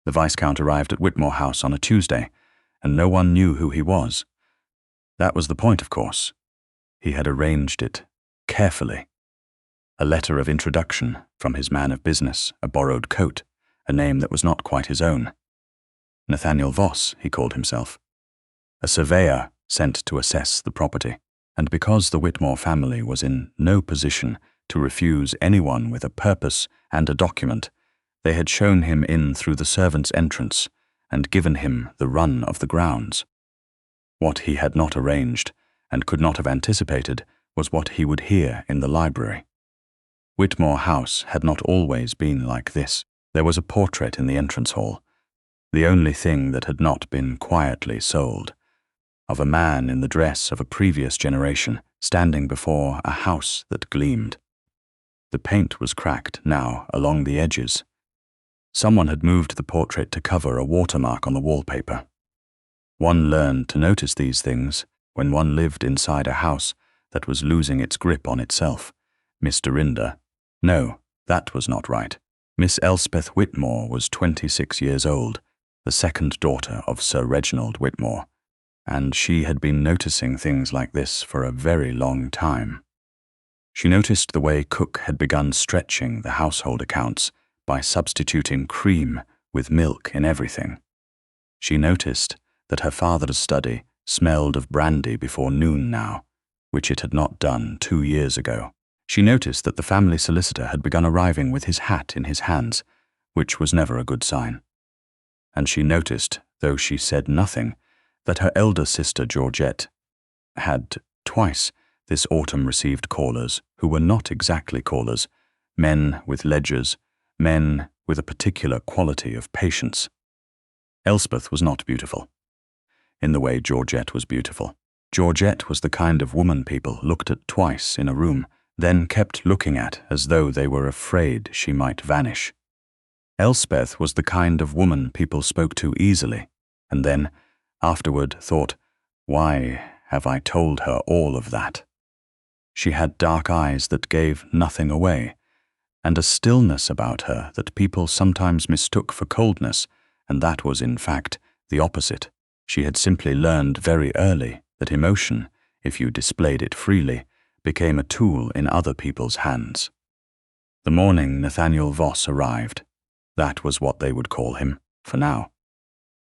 The Viscount arrived at Whitmore House on a Tuesday, and no one knew who he was. That was the point, of course. He had arranged it carefully. A letter of introduction from his man of business, a borrowed coat, a name that was not quite his own. Nathaniel Voss, he called himself. A surveyor sent to assess the property, and because the Whitmore family was in no position to refuse anyone with a purpose and a document, they had shown him in through the servants' entrance and given him the run of the grounds. What he had not arranged and could not have anticipated was what he would hear in the library. Whitmore House had not always been like this. There was a portrait in the entrance hall, the only thing that had not been quietly sold, of a man in the dress of a previous generation standing before a house that gleamed. The paint was cracked now along the edges. Someone had moved the portrait to cover a watermark on the wallpaper. One learned to notice these things when one lived inside a house that was losing its grip on itself. Miss Dorinda. No, that was not right. Miss Elspeth Whitmore was 26 years old, the second daughter of Sir Reginald Whitmore, and she had been noticing things like this for a very long time. She noticed the way cook had begun stretching the household accounts by substituting cream with milk in everything. She noticed that her father's study smelled of brandy before noon now, which it had not done 2 years ago. She noticed that the family solicitor had begun arriving with his hat in his hands, which was never a good sign. And she noticed, though she said nothing, that her elder sister Georgette had twice this autumn received callers who were not exactly callers, men with ledgers, men with a particular quality of patience. Elspeth was not beautiful, in the way Georgette was beautiful. Georgette was the kind of woman people looked at twice in a room, then kept looking at as though they were afraid she might vanish. Elspeth was the kind of woman people spoke to easily, and then, afterward, thought, why have I told her all of that? She had dark eyes that gave nothing away, and a stillness about her that people sometimes mistook for coldness, and that was, in fact, the opposite. She had simply learned very early that emotion, if you displayed it freely, became a tool in other people's hands. The morning Nathaniel Voss arrived, that was what they would call him, for now.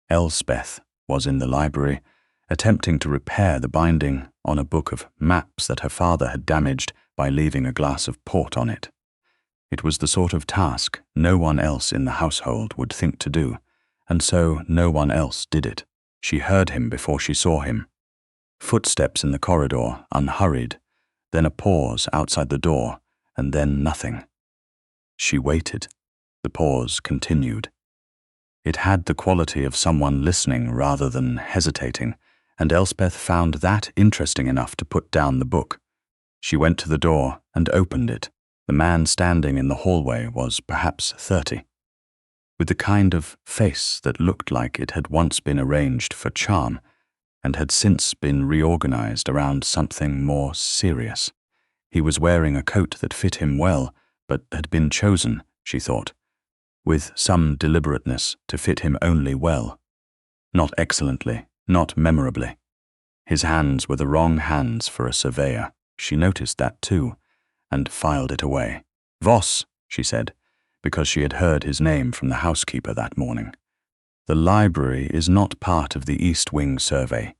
Elspeth was in the library, attempting to repair the binding on a book of maps that her father had damaged by leaving a glass of port on it. It was the sort of task no one else in the household would think to do, and so no one else did it. She heard him before she saw him. Footsteps in the corridor, unhurried, then a pause outside the door, and then nothing. She waited. The pause continued. It had the quality of someone listening rather than hesitating, and Elspeth found that interesting enough to put down the book. She went to the door and opened it. The man standing in the hallway was perhaps 30, with the kind of face that looked like it had once been arranged for charm and had since been reorganized around something more serious. He was wearing a coat that fit him well, but had been chosen, she thought, with some deliberateness to fit him only well. Not excellently, not memorably. His hands were the wrong hands for a surveyor. She noticed that too, and filed it away. Voss, she said, because she had heard his name from the housekeeper that morning. The library is not part of the East Wing survey.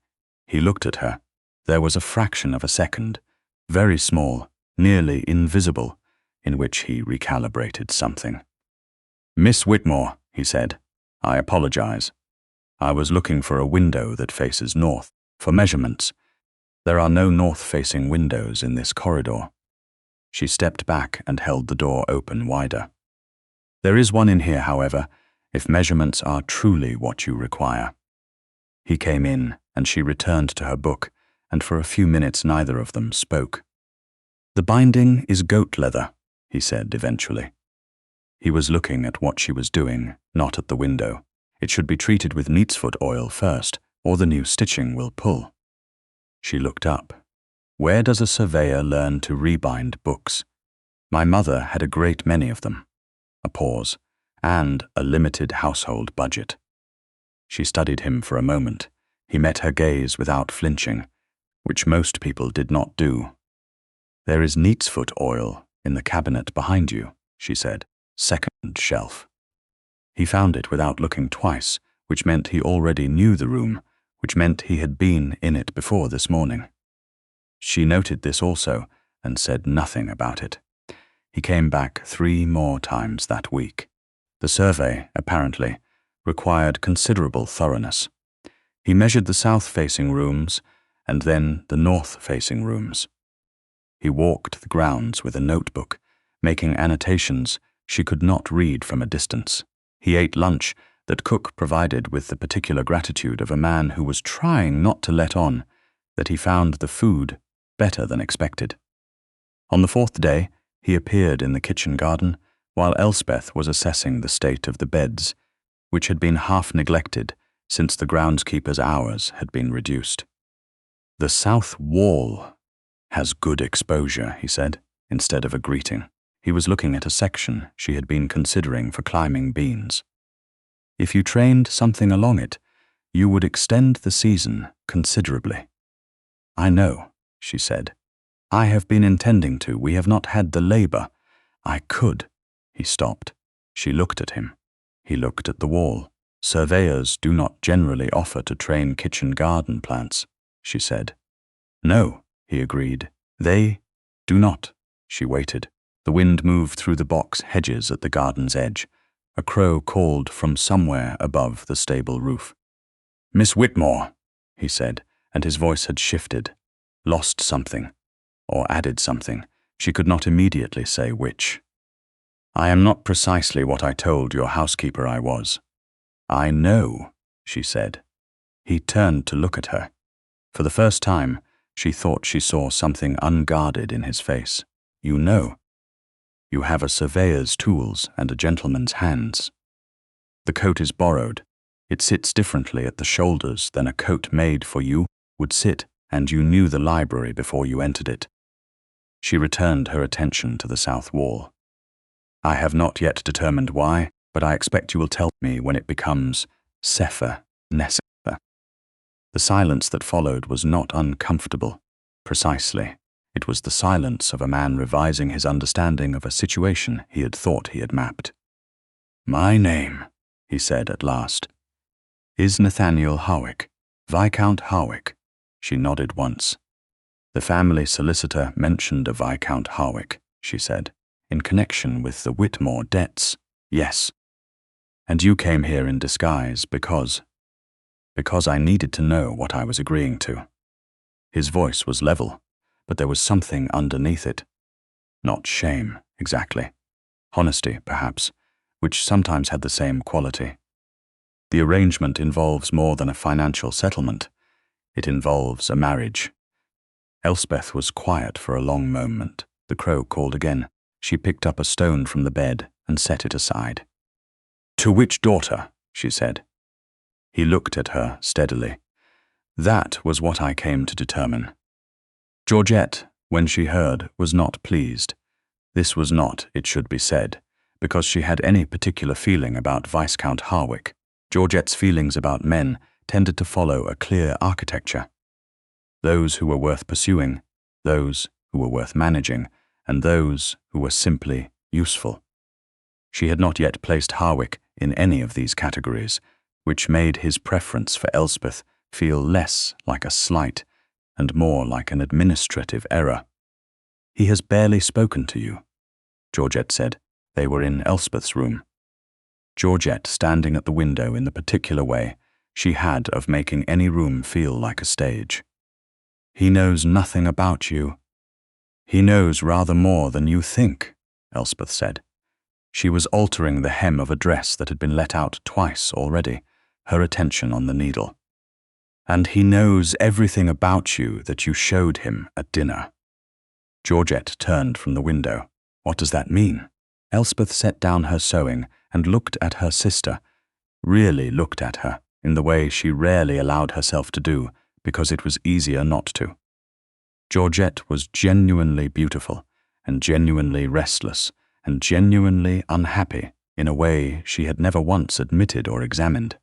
He looked at her. There was a fraction of a second, very small, nearly invisible, in which he recalibrated something. Miss Whitmore, he said, I apologize. I was looking for a window that faces north, for measurements. There are no north-facing windows in this corridor. She stepped back and held the door open wider. There is one in here, however, if measurements are truly what you require. He came in, and she returned to her book, and for a few minutes neither of them spoke. The binding is goat leather, he said eventually. He was looking at what she was doing, not at the window. It should be treated with neatsfoot oil first, or the new stitching will pull. She looked up. Where does a surveyor learn to rebind books? My mother had a great many of them. A pause, and a limited household budget. She studied him for a moment. He met her gaze without flinching, which most people did not do. "There is neatsfoot oil in the cabinet behind you," she said. "Second shelf." He found it without looking twice, which meant he already knew the room, which meant he had been in it before this morning. She noted this also and said nothing about it. He came back 3 more times that week. The survey, apparently, required considerable thoroughness. He measured the south-facing rooms and then the north-facing rooms. He walked the grounds with a notebook, making annotations she could not read from a distance. He ate lunch that cook provided with the particular gratitude of a man who was trying not to let on that he found the food better than expected. On the 4th day, he appeared in the kitchen garden while Elspeth was assessing the state of the beds, which had been half neglected since the groundskeeper's hours had been reduced. "The south wall has good exposure," he said, instead of a greeting. He was looking at a section she had been considering for climbing beans. "If you trained something along it, you would extend the season considerably." "I know," she said. "I have been intending to. We have not had the labor. I could." He stopped. She looked at him. He looked at the wall. "Surveyors do not generally offer to train kitchen garden plants," she said. "No," he agreed. "They do not." She waited. The wind moved through the box hedges at the garden's edge. A crow called from somewhere above the stable roof. "Miss Whitmore," he said, and his voice had shifted, lost something, or added something. She could not immediately say which. "I am not precisely what I told your housekeeper I was." "I know," she said. He turned to look at her. For the first time, she thought she saw something unguarded in his face. "You know. You have a surveyor's tools and a gentleman's hands. The coat is borrowed. It sits differently at the shoulders than a coat made for you would sit, and you knew the library before you entered it." She returned her attention to the south wall. "I have not yet determined why, but I expect you will tell me when it becomes Sefer Nesefer." The silence that followed was not uncomfortable. Precisely. It was the silence of a man revising his understanding of a situation he had thought he had mapped. "My name," he said at last, "is Nathaniel Harwick, Viscount Harwick." She nodded once. "The family solicitor mentioned a Viscount Harwick," she said, "in connection with the Whitmore debts." "Yes." "And you came here in disguise because I needed to know what I was agreeing to." His voice was level, but there was something underneath it. Not shame, exactly. Honesty, perhaps, which sometimes had the same quality. The arrangement involves more than a financial settlement. It involves a marriage. Elspeth was quiet for a long moment. The crow called again. She picked up a stone from the bed and set it aside. "To which daughter?" she said. He looked at her steadily. "That was what I came to determine." Georgette, when she heard, was not pleased. This was not, it should be said, because she had any particular feeling about Viscount Harwick. Georgette's feelings about men tended to follow a clear architecture. Those who were worth pursuing, those who were worth managing, and those who were simply useful. She had not yet placed Harwick in any of these categories, which made his preference for Elspeth feel less like a slight and more like an administrative error. "He has barely spoken to you," Georgette said. They were in Elspeth's room. Georgette standing at the window in the particular way she had of making any room feel like a stage. "He knows nothing about you." "He knows rather more than you think," Elspeth said. She was altering the hem of a dress that had been let out twice already, her attention on the needle. "And he knows everything about you that you showed him at dinner." Georgette turned from the window. "What does that mean?" Elspeth set down her sewing and looked at her sister, really looked at her, in the way she rarely allowed herself to do, because it was easier not to. Georgette was genuinely beautiful, and genuinely restless, and genuinely unhappy in a way she had never once admitted or examined.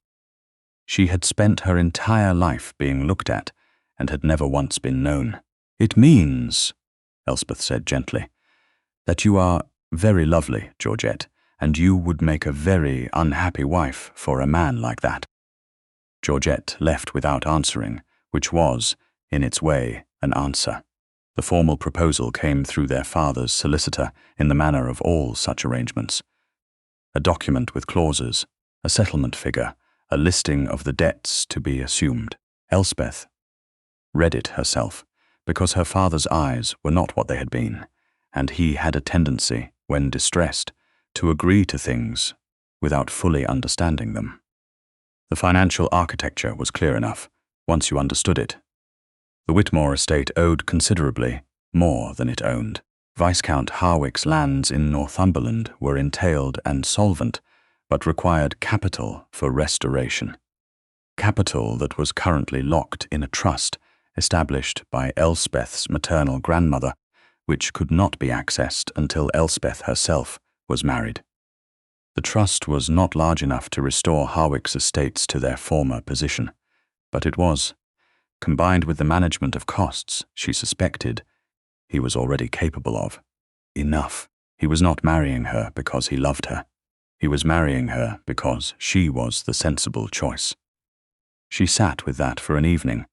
She had spent her entire life being looked at and had never once been known. "It means," Elspeth said gently, "that you are very lovely, Georgette, and you would make a very unhappy wife for a man like that." Georgette left without answering, which was, in its way, an answer. The formal proposal came through their father's solicitor in the manner of all such arrangements. A document with clauses, a settlement figure, a listing of the debts to be assumed. Elspeth read it herself, because her father's eyes were not what they had been, and he had a tendency, when distressed, to agree to things without fully understanding them. The financial architecture was clear enough, once you understood it. The Whitmore estate owed considerably more than it owned. Viscount Harwick's lands in Northumberland were entailed and solvent, but required capital for restoration. Capital that was currently locked in a trust established by Elspeth's maternal grandmother, which could not be accessed until Elspeth herself was married. The trust was not large enough to restore Harwick's estates to their former position, but it was, combined with the management of costs she suspected he was already capable of, enough. He was not marrying her because he loved her. He was marrying her because she was the sensible choice. She sat with that for an evening,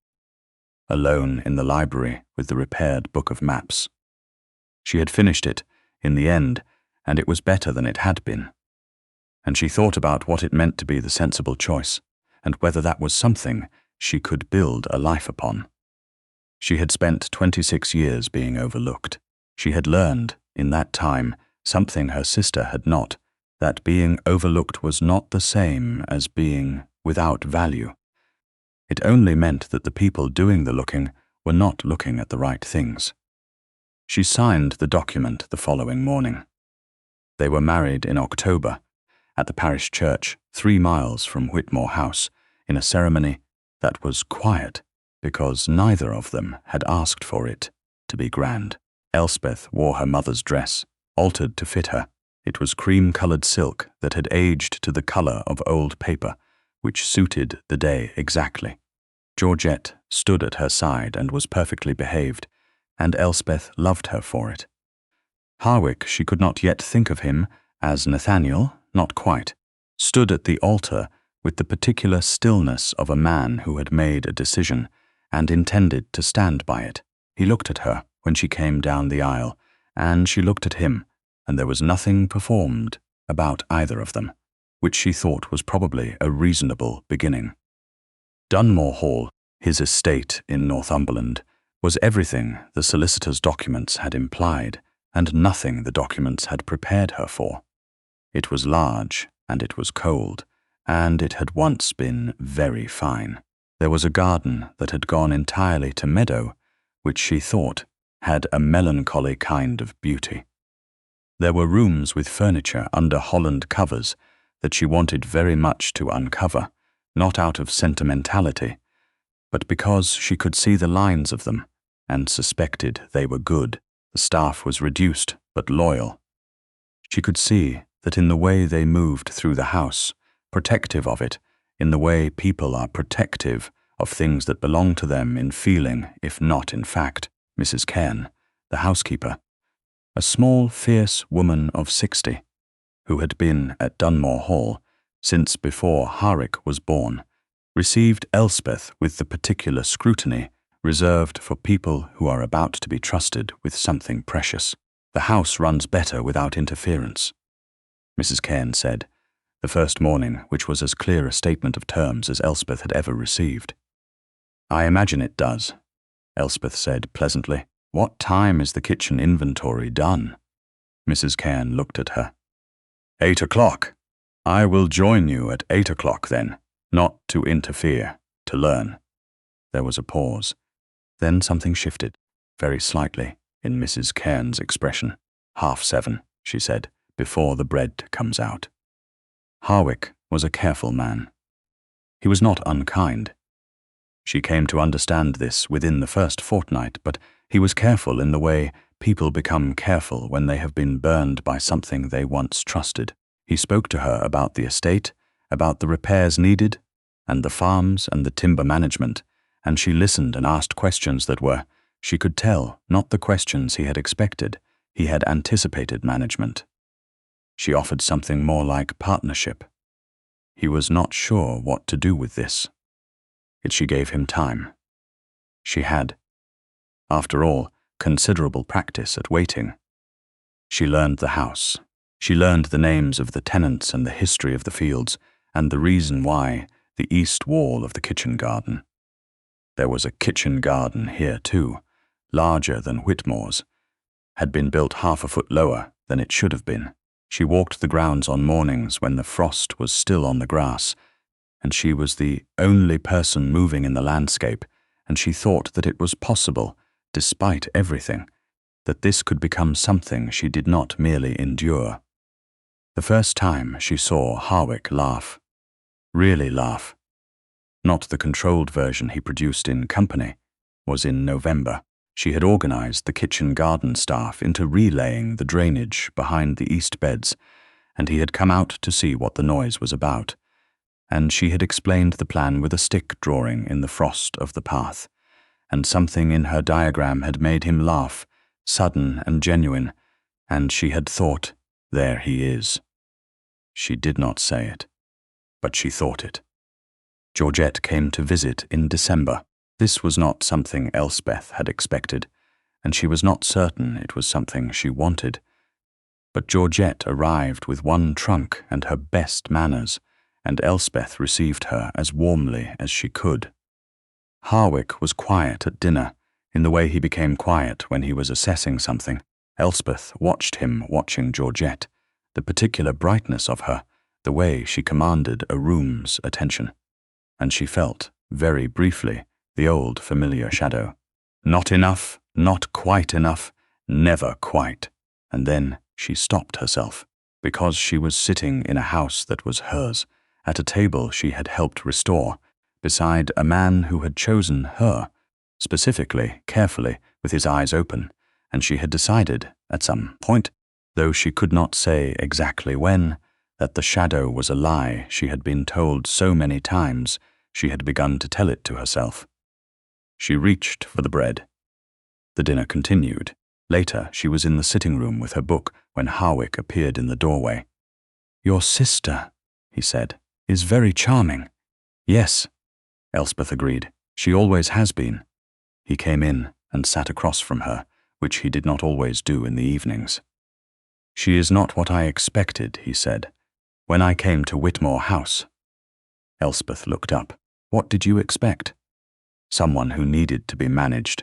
alone in the library with the repaired book of maps. She had finished it, in the end, and it was better than it had been. And she thought about what it meant to be the sensible choice, and whether that was something she could build a life upon. She had spent 26 years being overlooked. She had learned, in that time, something her sister had not, that being overlooked was not the same as being without value. It only meant that the people doing the looking were not looking at the right things. She signed the document the following morning. They were married in October, at the parish church 3 miles from Whitmore House, in a ceremony that was quiet because neither of them had asked for it to be grand. Elspeth wore her mother's dress, altered to fit her. It was cream-coloured silk that had aged to the colour of old paper, which suited the day exactly. Georgette stood at her side and was perfectly behaved, and Elspeth loved her for it. Harwick, she could not yet think of him as Nathaniel, not quite, stood at the altar with the particular stillness of a man who had made a decision and intended to stand by it. He looked at her when she came down the aisle, and she looked at him, and there was nothing performed about either of them, which she thought was probably a reasonable beginning. Dunmore Hall, his estate in Northumberland, was everything the solicitor's documents had implied, and nothing the documents had prepared her for. It was large, and it was cold, and it had once been very fine. There was a garden that had gone entirely to meadow, which she thought had a melancholy kind of beauty. There were rooms with furniture under Holland covers that she wanted very much to uncover, not out of sentimentality, but because she could see the lines of them and suspected they were good. The staff was reduced but loyal. She could see that in the way they moved through the house, protective of it, in the way people are protective of things that belong to them in feeling, if not in fact. Mrs. Cairn, the housekeeper, a small, fierce woman of 60, who had been at Dunmore Hall since before Harwick was born, received Elspeth with the particular scrutiny reserved for people who are about to be trusted with something precious. "The house runs better without interference," Mrs. Cairn said, the first morning, which was as clear a statement of terms as Elspeth had ever received. "I imagine it does," Elspeth said pleasantly. "What time is the kitchen inventory done?" Mrs. Cairn looked at her. 8 o'clock. I will join you at 8 o'clock then, not to interfere, to learn." There was a pause. Then something shifted, very slightly, in Mrs. Cairn's expression. 7:30, she said, "before the bread comes out." Harwick was a careful man. He was not unkind. She came to understand this within the first fortnight, but he was careful in the way people become careful when they have been burned by something they once trusted. He spoke to her about the estate, about the repairs needed, and the farms and the timber management, and she listened and asked questions that were, she could tell, not the questions he had expected. He had anticipated management. She offered something more like partnership. He was not sure what to do with this. Yet she gave him time. She had, after all, considerable practice at waiting. She learned the house. She learned the names of the tenants and the history of the fields, and the reason why, the east wall of the kitchen garden. There was a kitchen garden here too, larger than Whitmore's, had been built half a foot lower than it should have been. She walked the grounds on mornings when the frost was still on the grass, and she was the only person moving in the landscape, and she thought that it was possible, despite everything, that this could become something she did not merely endure. The first time she saw Harwick laugh, really laugh, not the controlled version he produced in company, was in November. She had organized the kitchen garden staff into relaying the drainage behind the east beds, and he had come out to see what the noise was about, and she had explained the plan with a stick drawing in the frost of the path, and something in her diagram had made him laugh, sudden and genuine, and she had thought, there he is. She did not say it, but she thought it. Georgette came to visit in December. This was not something Elspeth had expected, and she was not certain it was something she wanted. But Georgette arrived with one trunk and her best manners, and Elspeth received her as warmly as she could. Harwick was quiet at dinner, in the way he became quiet when he was assessing something. Elspeth watched him watching Georgette, the particular brightness of her, the way she commanded a room's attention. And she felt, very briefly, the old familiar shadow. Not enough, not quite enough, never quite. And then she stopped herself, because she was sitting in a house that was hers, at a table she had helped restore, beside a man who had chosen her, specifically, carefully, with his eyes open, and she had decided, at some point, though she could not say exactly when, that the shadow was a lie she had been told so many times she had begun to tell it to herself. She reached for the bread. The dinner continued. Later, she was in the sitting room with her book when Harwick appeared in the doorway. "Your sister," he said, "is very charming." "Yes," Elspeth agreed. "She always has been." He came in and sat across from her, which he did not always do in the evenings. "She is not what I expected," he said, "when I came to Whitmore House." Elspeth looked up. "What did you expect?" "Someone who needed to be managed."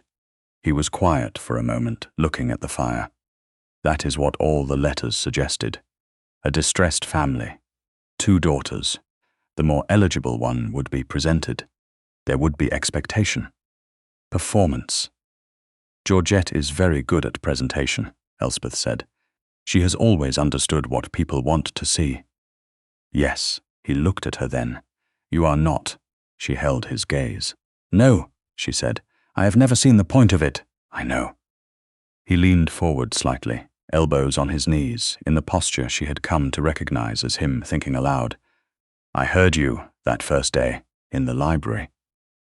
He was quiet for a moment, looking at the fire. "That is what all the letters suggested. A distressed family. 2 daughters. The more eligible one would be presented. There would be expectation. Performance." "Georgette is very good at presentation," Elspeth said. "She has always understood what people want to see." "Yes," he looked at her then. "You are not." She held his gaze. "No," she said. "I have never seen the point of it." "I know." He leaned forward slightly, elbows on his knees, in the posture she had come to recognize as him thinking aloud. "I heard you, that first day, in the library.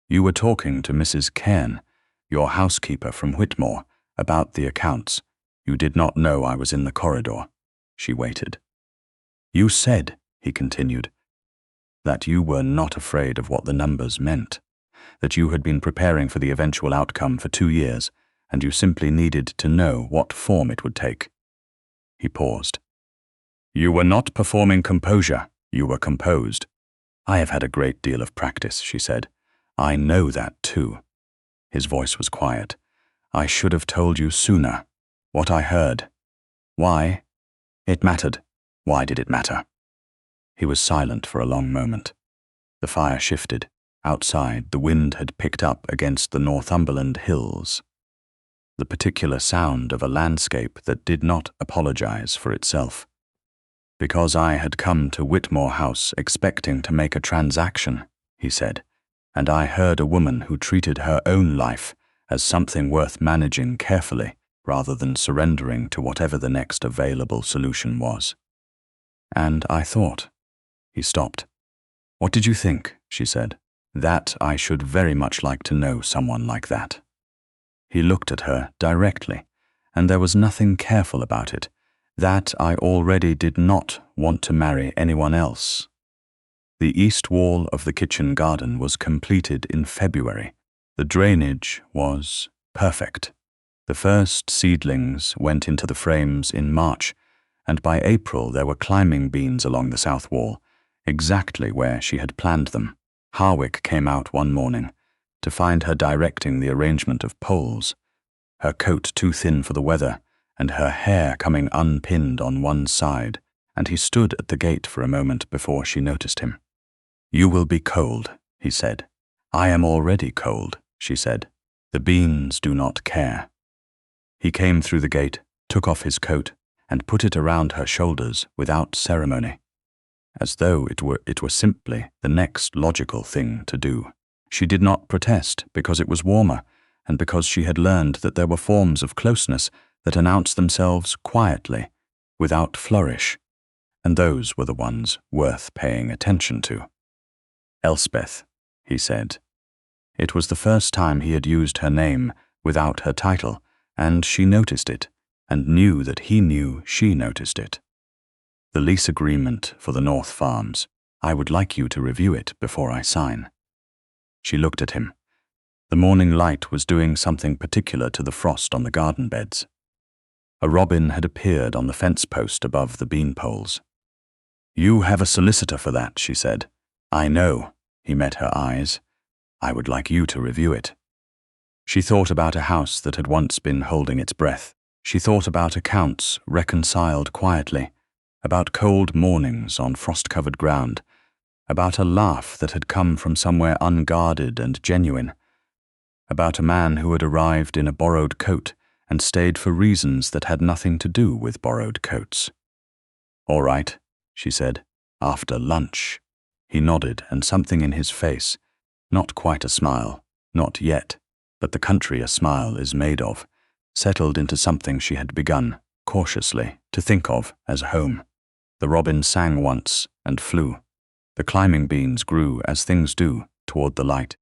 You were talking to Mrs. Cairn, your housekeeper from Whitmore, about the accounts. You did not know I was in the corridor." She waited. "You said," he continued, "that you were not afraid of what the numbers meant, that you had been preparing for the eventual outcome for 2 years, and you simply needed to know what form it would take." He paused. "You were not performing composure, you were composed." "I have had a great deal of practice," she said. "I know that too." His voice was quiet. "I should have told you sooner. What I heard. Why? It mattered. Why did it matter?" He was silent for a long moment. The fire shifted. Outside, the wind had picked up against the Northumberland hills. The particular sound of a landscape that did not apologize for itself. "Because I had come to Whitmore House expecting to make a transaction," he said, "and I heard a woman who treated her own life as something worth managing carefully rather than surrendering to whatever the next available solution was." And I thought. He stopped. What did you think? She said. That I should very much like to know someone like that. He looked at her directly, and there was nothing careful about it. That I already did not want to marry anyone else. The east wall of the kitchen garden was completed in February. The drainage was perfect. The first seedlings went into the frames in March, and by April there were climbing beans along the south wall, exactly where she had planned them. Harwick came out one morning to find her directing the arrangement of poles, her coat too thin for the weather, and her hair coming unpinned on one side, and he stood at the gate for a moment before she noticed him. You will be cold, he said. I am already cold, she said. The beans do not care. He came through the gate, took off his coat, and put it around her shoulders without ceremony, as though it were simply the next logical thing to do. She did not protest because it was warmer, and because she had learned that there were forms of closeness that announce themselves quietly, without flourish, and those were the ones worth paying attention to. Elspeth, he said. It was the first time he had used her name without her title, and she noticed it, and knew that he knew she noticed it. The lease agreement for the North Farms. I would like you to review it before I sign. She looked at him. The morning light was doing something particular to the frost on the garden beds. A robin had appeared on the fence post above the bean poles. You have a solicitor for that, she said. I know. He met her eyes. I would like you to review it. She thought about a house that had once been holding its breath. She thought about accounts reconciled quietly, about cold mornings on frost-covered ground, about a laugh that had come from somewhere unguarded and genuine, about a man who had arrived in a borrowed coat and stayed for reasons that had nothing to do with borrowed coats. All right, she said, after lunch. He nodded, and something in his face, not quite a smile, not yet, but the country a smile is made of, settled into something she had begun, cautiously, to think of as home. The robin sang once and flew. The climbing beans grew as things do toward the light.